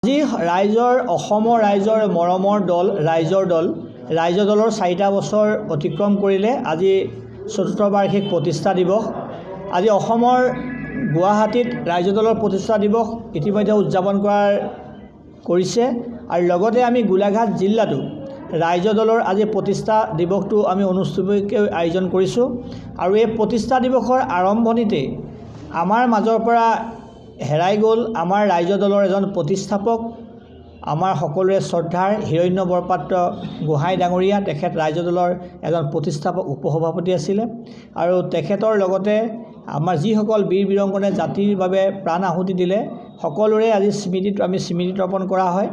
আজি অসমৰ ৰাইজৰ মৰমৰ দল ৰাইজৰ দলৰ 4টা বছৰ অতিক্ৰম কৰিলে। আজি চতুৰ্থ বাৰ্ষিক প্ৰতিষ্ঠা দিৱস। আজি অসমৰ গুৱাহাটীত ৰাইজৰ দলৰ প্ৰতিষ্ঠা দিৱস ইতিমধ্যে উদযাপন কৰিছে আৰু লগতে আমি গোলাঘাট জিলাতো ৰাইজৰ দলৰ আজি প্ৰতিষ্ঠা দিৱসটো আমি অনুষ্ঠিতভাৱে আয়োজন কৰিছোঁ আৰু এই প্ৰতিষ্ঠা দিৱসৰ আৰম্ভণিতে আমাৰ মাজৰ পৰা হেৰাই গ'ল আমাৰ ৰাইজৰ দলৰ এজন প্ৰতিষ্ঠাপক, আমাৰ সকলোৰে শ্ৰদ্ধাৰ হিৰণ্য বৰপাত্ৰ গোহাঁই ডাঙৰীয়া। তেখেত ৰাইজৰ দলৰ এজন প্ৰতিষ্ঠাপক উপসভাপতি আছিলে আৰু তেখেতৰ লগতে আমাৰ যিসকল বীৰ বীৰংগনে জাতিৰ বাবে প্ৰাণ আহুতি দিলে সকলোৰে আজি আমি স্মৃতি তৰ্পণ কৰা হয়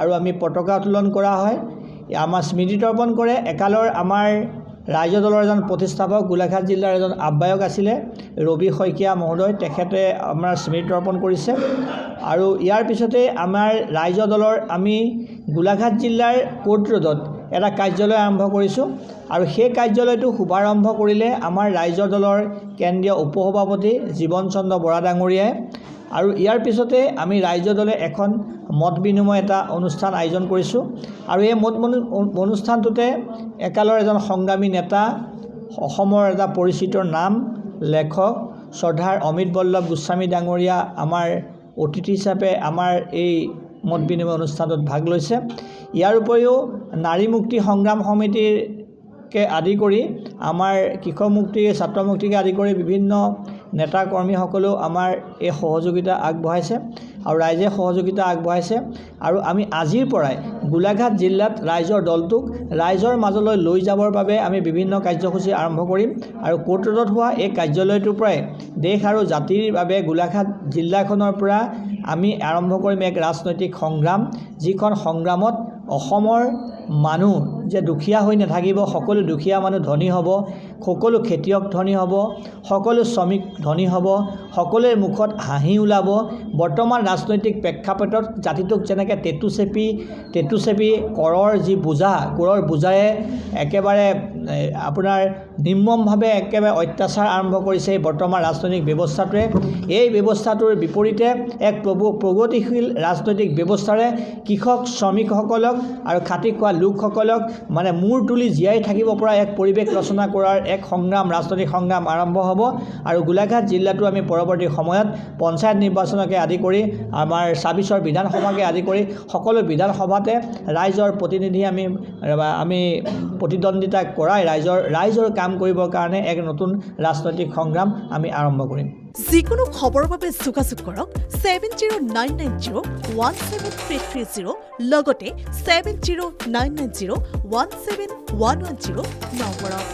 আৰু আমি পতাকা উত্তোলন কৰা হয়। আমাৰ স্মৃতি তৰ্পণ কৰে একালৰ আমাৰ ৰাইজৰ দলৰ এজন প্ৰতিষ্ঠাপক, গোলাঘাট জিলাৰ এজন আহ্বায়ক আছিলে ৰবি শইকীয়া মহোদয়, তেখেতে আমাৰ স্মৃতি তৰ্পণ কৰিছে। আৰু ইয়াৰ পিছতে আমাৰ ৰাইজৰ দলৰ আমি গোলাঘাট জিলাৰ কোৰ্ট ৰোডত এটা কাৰ্যালয় আৰম্ভ কৰিছোঁ আৰু সেই কাৰ্যালয়টো শুভাৰম্ভ কৰিলে আমাৰ ৰাইজৰ দলৰ কেন্দ্ৰীয় উপসভাপতি জীৱন চন্দ্ৰ বৰা ডাঙৰীয়াই। আৰু ইয়াৰ পিছতে আমি ৰাইজৰ দলে এখন মত বিনিময় এটা অনুষ্ঠান আয়োজন কৰিছোঁ আৰু এই অনুষ্ঠানটোতে একালৰ এজন সংগ্ৰামী নেতা, অসমৰ এটা পৰিচিত নাম লেখক শ্ৰদ্ধাৰ অমিত বল্লভ গোস্বামী ডাঙৰীয়া আমাৰ অতিথি হিচাপে আমাৰ এই মত বিনিময় অনুষ্ঠানটোত ভাগ লৈছে। ইয়াৰ উপৰিও নাৰী মুক্তি সংগ্ৰাম সমিতিকে আদি কৰি আমাৰ কৃষক মুক্তি, ছাত্ৰ মুক্তিকে আদি কৰি বিভিন্ন নেতা কৰ্মীসকলেও আমাৰ এই সহযোগিতা আগবঢ়াইছে আৰু ৰাইজে সহযোগিতা আগবঢ়াইছে। আৰু আমি আজিৰ পৰাই গোলাঘাট জিলাত ৰাইজৰ দলটোক ৰাইজৰ মাজলৈ লৈ যাবৰ বাবে আমি বিভিন্ন কাৰ্যসূচী আৰম্ভ কৰিম আৰু কোৰ্ট ৰোডত হোৱা এই কাৰ্যালয়টোৰ পৰাই দেশ আৰু জাতিৰ বাবে গোলাঘাট জিলাখনৰ পৰা আমি আৰম্ভ কৰিম এক ৰাজনৈতিক সংগ্ৰাম, যিখন সংগ্ৰামত অসমৰ মানুহ যে দুখীয়া হৈ নাথাকিব, সকলো দুখীয়া মানুহ ধনী হ'ব, সকলো খেতিয়ক ধনী হ'ব, সকলো শ্ৰমিক ধনী হ'ব, সকলোৰে মুখত হাঁহি ওলাব। বৰ্তমান ৰাজনৈতিক প্ৰেক্ষাপটত জাতিটোক যেনেকৈ টেটু চেপি কৰৰ যি বোজা, কৰৰ বোজাৰে একেবাৰে আপোনাৰ নিৰ্মমভাৱে একেবাৰে অত্যাচাৰ আৰম্ভ কৰিছে এই বৰ্তমান ৰাজনৈতিক ব্যৱস্থাটোৱে। এই ব্যৱস্থাটোৰ বিপৰীতে এক প্ৰগতিশীল ৰাজনৈতিক ব্যৱস্থাৰে কৃষক শ্ৰমিকসকলক আৰু খাটি খোৱা লোকসকলক মানে মূৰ তুলি জীয়াই থাকিব পৰা এক পৰিৱেশ ৰচনা কৰাৰ এক সংগ্ৰাম, ৰাজনৈতিক সংগ্ৰাম আৰম্ভ হ'ব। আৰু গোলাঘাট জিলাটো আমি পৰৱৰ্তী সময়ত পঞ্চায়ত নিৰ্বাচনকে আদি কৰি আমাৰ 26ৰ বিধানসভাকে আদি কৰি সকলো বিধানসভাতে ৰাইজৰ প্ৰতিনিধি আমি প্ৰতিদ্বন্দ্বিতা কৰাই ৰাইজৰ কাম কৰিবৰ কাৰণে এক নতুন ৰাজনৈতিক সংগ্ৰাম আমি আৰম্ভ কৰিম। যিকোনো খবৰৰ বাবে যোগাযোগ কৰক 7099017330 লগতে 7099017110 নম্বৰত।